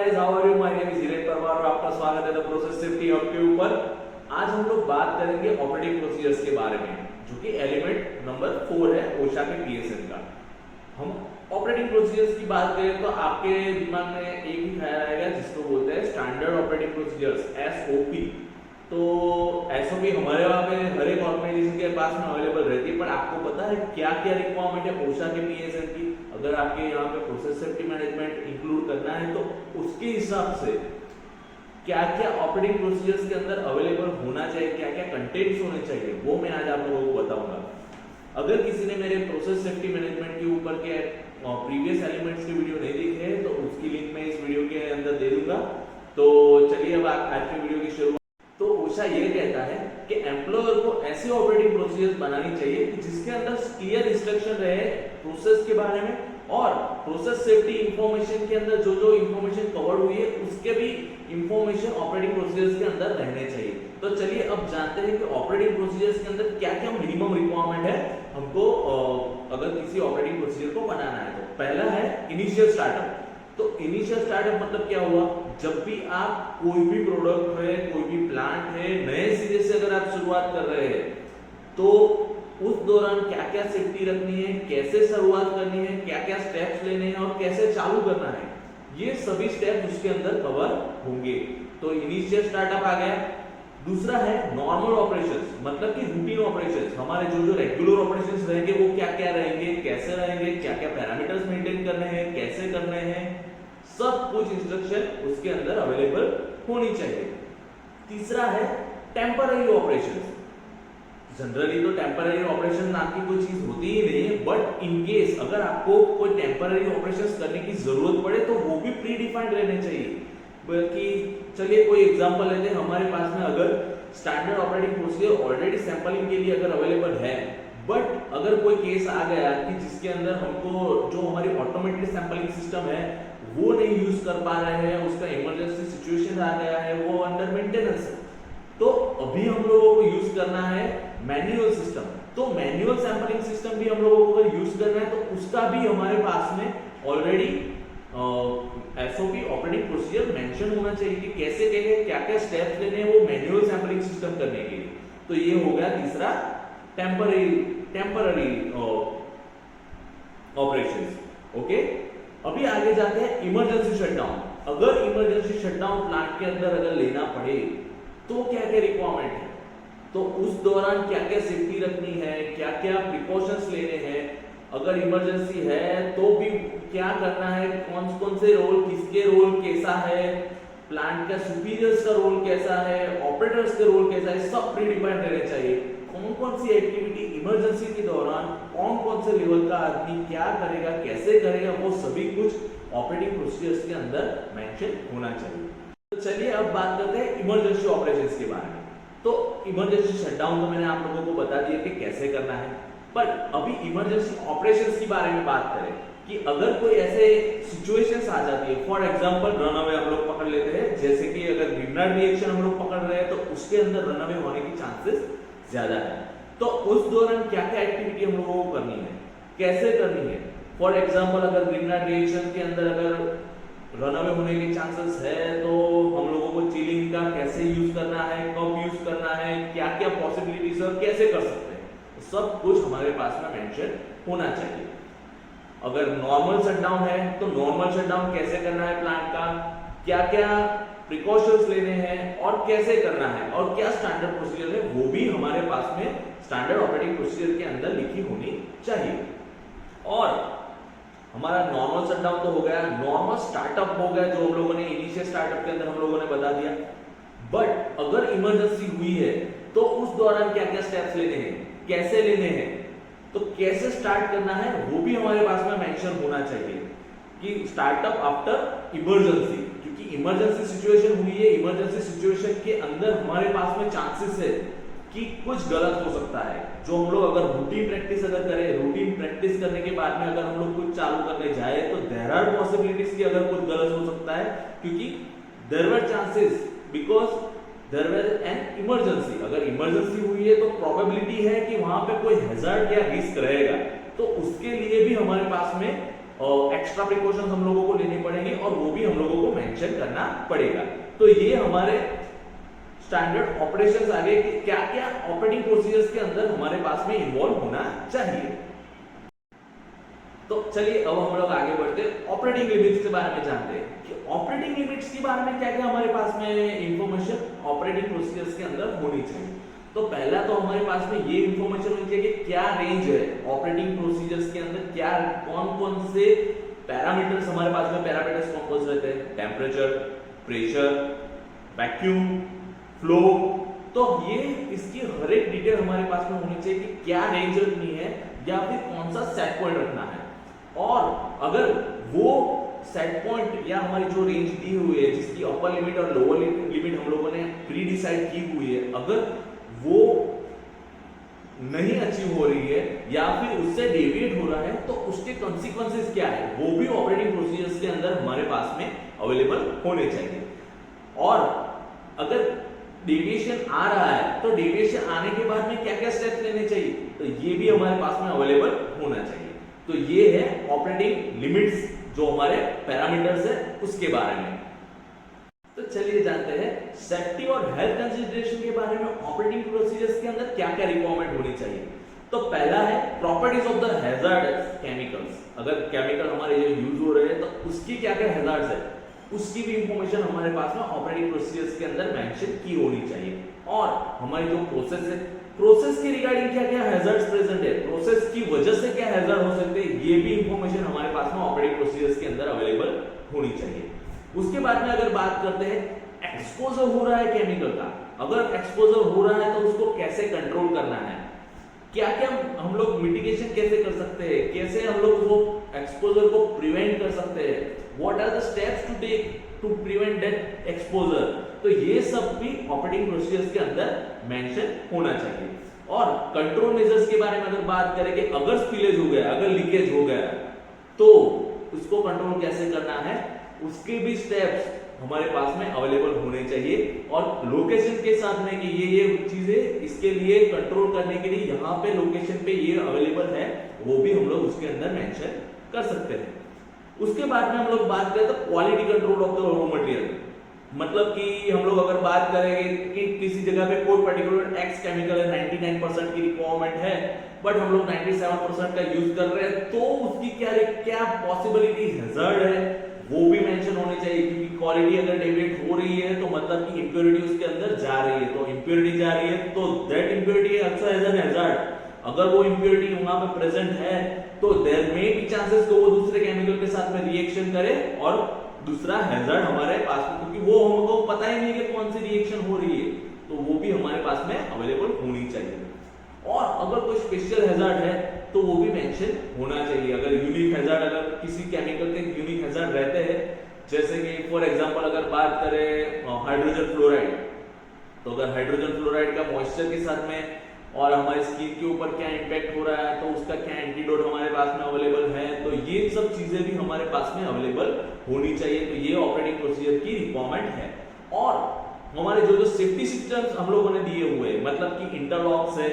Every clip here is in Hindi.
Guys, how are you? My name is Dheeraj Parmar और आपका स्वागत है द प्रोसेस सेफ्टी हब के ऊपर। आज हम लोग बात करेंगे ऑपरेटिंग प्रोसीजर्स के बारे में, जो कि एलिमेंट नंबर 4 है ओशा के पीएसएन का। हम ऑपरेटिंग प्रोसीजर्स की बात करें तो आपके दिमाग में एक ही ख्याल आएगा जिसको बोलते हैं स्टैंडर्ड ऑपरेटिंग प्रोसीजर्स, एसओपी। तो एसओपी हमारे वहाँ पे हर एक ऑर्गेनाइजेशन के पास में अवेलेबल रहती है, पर आपको पता है क्या क्या रिक्वायरमेंट है ओशा के पीएसएन की? अगर आपके यहाँ पे प्रोसेस सेफ्टी मैनेजमेंट इंक्लूड करना है तो उसके हिसाब से क्या क्या ऑपरेटिंग प्रोसीजर्स के अंदर अवेलेबल होना चाहिए, क्या क्या कंटेंट्स होने चाहिए, वो मैं आज आप लोगों को बताऊंगा। अगर किसी ने मेरे प्रोसेस सेफ्टी मैनेजमेंट के ऊपर के प्रीवियस एलिमेंट्स के वीडियो नहीं देखे हैं तो उसकी लिंक मैं इस वीडियो के अंदर दे दूंगा। तो चलिए अब आज की वीडियो की शुरुआत। तो ओशा ये कहता है कि एम्प्लॉयर को ऐसे ऑपरेटिंग प्रोसीजर्स बनानी चाहिए कि जिसके अंदर क्लियर इंस्ट्रक्शन रहे प्रोसेस के बारे में, और प्रोसेस सेफ्टी इंफॉर्मेशन के अंदर जो जो इंफॉर्मेशन कवर हुई है उसके भी इंफॉर्मेशन ऑपरेटिंग प्रोसीजर्स के अंदर रहने चाहिए। तो चलिए अब जानते हैं कि ऑपरेटिंग प्रोसीजर्स के अंदर क्या क्या मिनिमम रिक्वायरमेंट है हमको अगर किसी ऑपरेटिंग प्रोसीजर को बनाना है। तो पहला है इनिशियल स्टार्टअप। तो इनिशियल स्टार्टअप मतलब क्या हुआ? जब भी आप कोई भी प्रोडक्ट है, कोई भी प्लांट है, नए सिरे से अगर आप शुरुआत कर रहे हैं तो उस दौरान क्या क्या सेफ्टी रखनी है, कैसे शुरुआत करनी है, क्या क्या स्टेप्स लेने हैं और कैसे चालू करना है, ये सभी स्टेप्स उसके अंदर कवर होंगे। तो इनिशियल स्टार्टअप आ गया। दूसरा है नॉर्मल ऑपरेशंस, मतलब कि रूटीन ऑपरेशंस। हमारे जो जो रेगुलर ऑपरेशंस रहेंगे वो क्या क्या रहेंगे, कैसे रहेंगे, क्या क्या पैरामीटर्स मेंटेन करने हैं, कैसे करने हैं, सब कुछ इंस्ट्रक्शन उसके अंदर अवेलेबल होनी चाहिए। तीसरा है टेम्पररी ऑपरेशंस। जनरली तो टेम्पररी ऑपरेशन नाम की कोई चीज होती ही नहीं है, बट इन केस अगर आपको कोई टेम्पररी ऑपरेशंस करने की जरूरत पड़े तो वो भी प्री डिफाइंड रहने चाहिए। बल्कि चलिए कोई एग्जांपल लेते हैं। हमारे पास में अगर standard operating procedure already sampling के लिए अगर अवेलेबल है, बट अगर कोई केस आ गया कि जिसके अंदर हमको जो हमारी ऑटोमेटेड सैंपलिंग सिस्टम है वो नहीं यूज कर पा रहे हैं, उसका इमरजेंसी सिचुएशन आ गया है, वो अंडर मेंटेनेंस है, तो अभी हम लोगों को यूज करना है मैन्युअल सिस्टम। तो मैन्युअल सैंपलिंग सिस्टम भी हम लोगों को अगर यूज करना है तो उसका भी हमारे पास में already SOP operating procedure mention होना चाहिए कि कैसे कैसे क्या क्या स्टेप्स लेने हैं वो मैन्युअल सैंपलिंग सिस्टम करने के लिए। तो ये हो गया तीसरा टेम्पररी ऑपरेशंस। ओके, अभी आगे जाते हैं इमरजेंसी शटडाउन। अगर इमरजेंसी शटडाउन प्लांट के अंदर अगर लेना पड़े तो क्या क्या रिक्वायरमेंट है, तो उस दौरान क्या क्या सेफ्टी रखनी है, क्या क्या प्रिकॉशंस लेने हैं, अगर इमरजेंसी है तो भी क्या करना है, कौन कौन से रोल, किसके रोल कैसा है, प्लांट का सुपीरियर्स का रोल कैसा है, ऑपरेटर्स का रोल कैसा है, सब प्री डिफाइंड रहने चाहिए। कौन कौन सी एक्टिविटी इमरजेंसी के दौरान कौन कौन से लेवल का आदमी क्या करेगा, कैसे करेगा, वो सभी कुछ ऑपरेटिंग प्रोसीजर्स के अंदर मेंशन होना चाहिए। तो चलिए अब बात करते हैं इमरजेंसी ऑपरेशंस के बारे में। तो इमरजेंसी शटडाउन तो मैंने आप लोगों को बता दिया कि कैसे करना है, पर अभी इमरजेंसी ऑपरेशंस के बारे में बात करें कि अगर कोई ऐसे सिचुएशंस आ जाती है, फॉर एग्जांपल रनअवे हम लोग पकड़ लेते हैं, जैसे कि अगर ग्रीनलाइट रिएक्शन हम लोग पकड़ रहे हैं तो उसके अंदर रनअवे होने की चांसेस ज्यादा है। तो उस दौरान क्या क्या एक्टिविटी हम लोगों को करनी है, कैसे करनी है? फॉर एग्जांपल अगर ग्रीनलाइट रिएक्शन के अंदर अगर रनअवे होने के चांसेस है तो हम लोगों को चिलिंग का कैसे यूज करना है, कब यूज करना है, क्या क्या पॉसिबिलिटीज और कैसे कर सकते हैं, सब कुछ हमारे पास में मेंशन होना चाहिए। अगर नॉर्मल शटडाउन है तो नॉर्मल शटडाउन कैसे करना है प्लांट का, क्या क्या प्रिकॉशंस लेने हैं और कैसे करना है, और क्या स्टैंडर्ड प्रोसीजर है, वो भी हमारे पास में स्टैंडर्ड ऑपरेटिंग प्रोसीजर के अंदर लिखी होनी चाहिए। और हमारा नॉर्मल शटडाउन तो हो गया, नॉर्मल स्टार्टअप हो गया जो हम लोगों ने इनिशियल स्टार्टअप के अंदर हम लोगों ने बता दिया। बट अगर इमरजेंसी हुई है तो उस दौरान क्या क्या स्टेप्स लेने हैं, कैसे लेने हैं, तो कैसे स्टार्ट करना है वो भी हमारे पास में मेंशन होना चाहिए कि स्टार्टअप आफ्टर इमरजेंसी, क्योंकि इमरजेंसी सिचुएशन हुई है, इमरजेंसी सिचुएशन के अंदर हमारे पास में चांसेस है कि कुछ गलत हो सकता है। जो हम लोग अगर रूटीन प्रैक्टिस अगर करें, रूटीन प्रैक्टिस करने के बाद में अगर हम लोग कुछ चालू करने जाए तो देयर आर पॉसिबिलिटीज कि अगर कुछ गलत हो सकता है, क्योंकि there were chances because there were an emergency. अगर इमरजेंसी हुई है तो प्रोबेबिलिटी है कि वहां पे कोई हैजर्ड या रिस्क रहेगा, तो उसके लिए भी हमारे पास में एक्स्ट्रा प्रिकॉशंस हम लोगों को लेने पड़ेंगे और वो भी हम लोगों को मेंशन मेंशन करना पड़ेगा। तो ये हमारे स्टैंडर्ड ऑपरेशंस आ गए कि क्या क्या ऑपरेटिंग प्रोसीजर्स के अंदर हमारे पास में इन्वॉल्व होना चाहिए। तो चलिए अब हम लोग आगे बढ़ते हैं, ऑपरेटिंग लिमिट्स के बारे में जानते हैं कि ऑपरेटिंग लिमिट्स के बारे में क्या क्या हमारे पास में इंफॉर्मेशन ऑपरेटिंग प्रोसीजर्स के अंदर होनी चाहिए। तो पहला तो हमारे पास में ये इंफॉर्मेशन होनी चाहिए कि क्या रेंज है ऑपरेटिंग प्रोसीजर्स के अंदर, क्या कौन कौन से पैरामीटर्स हमारे पास में, पैरामीटर्स कौन कौन से रहते हैं, टेम्परेचर, प्रेशर, वैक्यूम, फ्लो। तो ये इसकी हर एक डिटेल हमारे पास में होनी चाहिए कि क्या रेंज रखनी है या फिर कौन सा सेट पॉइंट रखना है। और अगर वो सेट पॉइंट या हमारी जो रेंज दी हुई है जिसकी अपर लिमिट और लोअर लिमिट हम लोगों ने प्री डिसाइड की हुई है, अगर वो नहीं अचीव हो रही है या फिर उससे डेविएट हो रहा है तो उसके कॉन्सिक्वेंसेस क्या है वो भी ऑपरेटिंग प्रोसीजर्स के अंदर हमारे पास में अवेलेबल होने चाहिए। और अगर डेविएशन आ रहा है तो डेविएशन आने के बाद में क्या क्या स्टेप्स लेने चाहिए, तो ये भी हमारे पास में अवेलेबल होना चाहिए। तो ये है ऑपरेटिंग लिमिट्स, जो हमारे पैरामीटर्स है उसके बारे में। तो चलिए जानते हैं सेफ्टी और हेल्थ कंसीडरेशन के बारे में ऑपरेटिंग प्रोसीजर्स के अंदर क्या क्या रिक्वायरमेंट होनी चाहिए। तो पहला है properties of the hazards chemicals. अगर केमिकल हमारे जो यूज हो रहे हैं तो उसकी क्या क्या हैजार्ड्स है उसकी भी इंफॉर्मेशन हमारे पास में ऑपरेटिंग प्रोसीजर्स के अंदर मेंशन की होनी चाहिए। और हमारी जो प्रोसेस है, प्रोसेस के रिगार्डिंग क्या क्या हैजार्ड्स प्रेजेंट है, प्रोसेस की वजह से क्या हैजार्ड हो सकते हैं, ये भी इंफॉर्मेशन हमारे पास में ऑपरेटिंग प्रोसीजर्स के अंदर अवेलेबल होनी चाहिए। उसके बाद में अगर बात करते हैं एक्सपोजर हो रहा है केमिकल का, अगर एक्सपोजर हो रहा है तो उसको कैसे कंट्रोल करना है, क्या क्या हम लोग मिटिगेशन कैसे कर सकते हैं, कैसे हम लोग वो एक्सपोजर को प्रिवेंट कर सकते हैं, what are the steps to take to prevent that exposure. तो ये सब भी ऑपरेटिंग प्रोसीजर्स के अंदर मेंशन होना चाहिए। और कंट्रोल मेजर्स के बारे में अगर बात करें कि अगर स्पिलेज हो गया, अगर लीकेज हो गया तो उसको कंट्रोल कैसे करना है, उसके भी स्टेप्स हमारे पास में अवेलेबल होने चाहिए। और लोकेशन के साथ में कि ये चीजें इसके लिए कंट्रोल करने के लिए यहाँ पे लोकेशन पे ये अवेलेबल है, वो भी हम लोग उसके अंदर मेंशन कर सकते हैं। उसके बाद में हम लोग बात करें तो quality control of the raw material, मतलब कि हम लोग अगर बात करेंगे कि किसी जगह पे कोई पर्टिकुलर एक्स केमिकल है, 99% की रिक्वायरमेंट है बट हम लोग 97% का यूज कर रहे हैं, तो उसकी क्या पॉसिबिलिटी हैजार्ड है वो भी मेंशन होने चाहिए। क्योंकि क्वालिटी अगर डेविएट हो रही है तो मतलब कि इंप्योरिटी उसके अंदर जा रही है, तो इंप्योरिटी जा रही है तो that impurity also has an hazard. अगर वो इंप्योरिटी वहां पे प्रेजेंट है तो देयर मे बी चांसेस कि वो दूसरे केमिकल के साथ में रिएक्शन करे और दूसरा हैजार्ड हमारे पास में, क्योंकि वो हमको पता ही नहीं कि कौन सी रिएक्शन हो रही है, तो वो भी हमारे पास में अवेलेबल होनी चाहिए। और अगर कोई स्पेशल हैजार्ड है तो वो भी मेंशन होना चाहिए। अगर यूनिक हैजार्ड, अगर किसी केमिकल के यूनिक हैजार्ड रहते हैं, जैसे कि फॉर एग्जांपल अगर बात करें हाइड्रोजन फ्लोराइड, तो अगर हाइड्रोजन फ्लोराइड का मॉइस्चर के साथ में और हमारी स्किन के ऊपर क्या इंपैक्ट हो रहा है, तो उसका क्या एंटीडोट हमारे पास में अवेलेबल है, तो ये सब चीजें भी हमारे पास में अवेलेबल होनी चाहिए। तो ये ऑपरेटिंग प्रोसीजर की रिक्वायरमेंट है। और हमारे जो सेफ्टी सिस्टम्स हम लोगों ने दिए हुए हैं, मतलब कि इंटरलॉक्स है,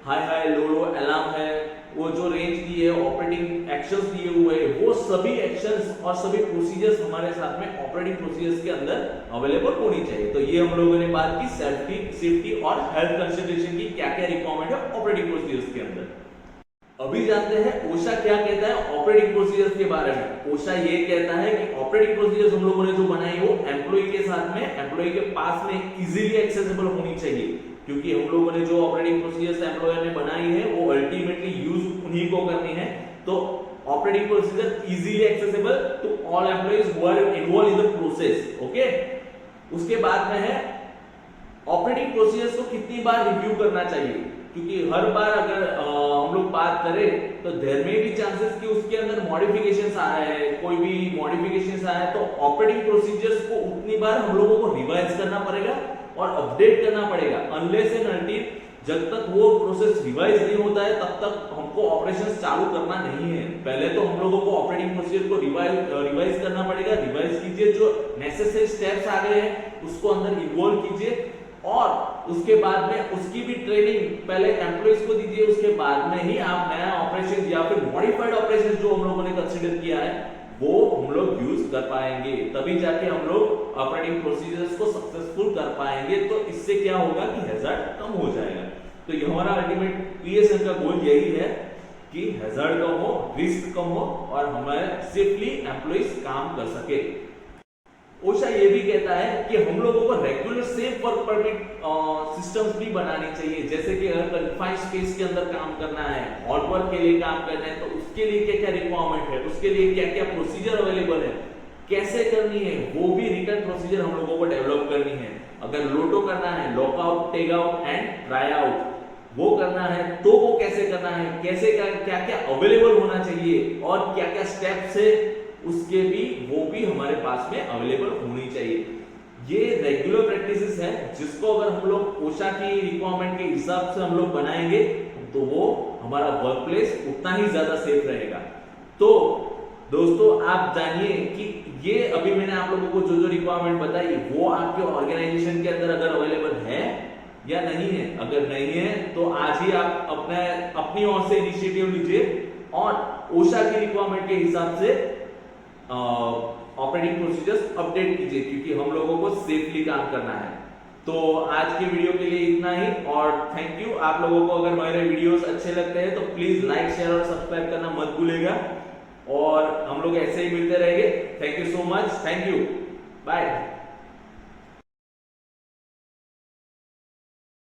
हाई लो अलार्म है, वो जो रेंज दी है, ऑपरेटिंग एक्शंस दिए हुए हैं, वो सभी एक्शंस और सभी प्रोसीजर्स हमारे साथ में ऑपरेटिंग प्रोसीजर्स के अंदर अवेलेबल होनी चाहिए। तो ये हम लोगों ने बात की सेफ्टी और हेल्थ कंसीडरेशन की क्या क्या रिक्वायरमेंट है ऑपरेटिंग प्रोसीजर्स के अंदर। अभी जानते हैं ओशा क्या कहता है ऑपरेटिंग प्रोसीजर्स के बारे में। ओशा ये कहता है कि ऑपरेटिंग प्रोसीजर्स हम लोगों ने जो बनाई वो एम्प्लॉय के साथ में, एम्प्लॉय के पास में इजीली एक्सेसिबल होनी चाहिए, क्योंकि हम लोगों ने जो ऑपरेटिंग प्रोसीजर्स एम्प्लॉयर ने बनाई है वो अल्टीमेटली यूज उन्हीं को करनी है। तो operating procedure easily accessible to all employees who are involve in the process. Okay, उसके बाद में है ऑपरेटिंग प्रोसीजर्स को कितनी बार रिव्यू करना चाहिए, क्योंकि हर बार अगर हम लोग बात करें तो देयर में भी चांसेस कि उसके अंदर मॉडिफिकेशंस आ रहे हैं, कोई भी मॉडिफिकेशंस आए तो ऑपरेटिंग प्रोसीजर्स को उतनी बार हम लोगों को रिवाइज करना पड़ेगा और अपडेट करना पड़ेगा। अनलेस एंड अनटिल जब तक वो प्रोसेस रिवाइज नहीं होता है तब तक हमको ऑपरेशंस चालू करना नहीं है। पहले तो हम लोगों को ऑपरेटिंग प्रोसीजर को रिवाइज करना पड़ेगा। रिवाइज कीजिए, जो नेसेसरी स्टेप्स आ गए हैं उसको अंदर इन्वॉल्व कीजिए और उसके बाद में उसकी भी ट्रेनिंग पहले एम्प्लॉइज को दीजिए। उसके बाद में ही आप नया ऑपरेशन या फिर मॉडिफाइड ऑपरेशन जो हम लोगों ने कंसीडर किया है वो हम लोग यूज कर पाएंगे, तभी जाके हम लोग ऑपरेटिंग प्रोसीजर्स को सक्सेसफुल कर पाएंगे। तो इससे क्या होगा कि हैजार्ड कम हो जाएगा। तो ये हमारा अल्टीमेट पीएसएन का गोल यही है कि हैजार्ड कम हो, रिस्क कम हो और हमारे सेफली एम्प्लॉइज काम कर सके। ओशा ये भी कहता है कि हम लोगों को regular safe work permit systems भी बनानी चाहिए, जैसे कि अगर कन्फाइंड स्पेस के अंदर काम करना है, हॉट वर्क के लिए काम करना है, तो उसके लिए क्या क्या रिक्वायरमेंट है, उसके लिए क्या क्या प्रोसीजर अवेलेबल है, कैसे करनी है, वो भी रिटर्न प्रोसीजर हम लोगों को डेवलप करनी है। अगर लोटो करना है, lockout, tag out and try out, वो करना है तो वो कैसे करना है, कैसे क्या क्या अवेलेबल होना चाहिए और क्या क्या स्टेप्स है, उसके भी वो भी हमारे पास में अवेलेबल होनी चाहिए। ये रेगुलर प्रैक्टिसेस है जिसको अगर हम लोग ओशा की रिक्वायरमेंट के हिसाब से हम लोग बनाएंगे तो वो हमारा वर्क प्लेस उतना ही ज्यादा सेफ रहेगा। तो दोस्तों आप जानिए कि ये अभी मैंने आप लोगों को जो जो रिक्वायरमेंट बताई वो आपके ऑर्गेनाइजेशन के अंदर अगर अवेलेबल है या नहीं है। अगर नहीं है तो आज ही आप अपनी ओर से इनिशिएटिव लीजिए और ओशा की रिक्वायरमेंट के हिसाब से ऑपरेटिंग प्रोसीजर्स अपडेट कीजिए, क्योंकि हम लोगों को सेफली काम करना है। तो आज के वीडियो के लिए इतना ही और थैंक यू। आप लोगों को अगर मेरे वीडियोस अच्छे लगते हैं तो प्लीज लाइक, शेयर और सब्सक्राइब करना मत भूलिएगा और हम लोग ऐसे ही मिलते रहेंगे। Thank you so much, thank you, bye.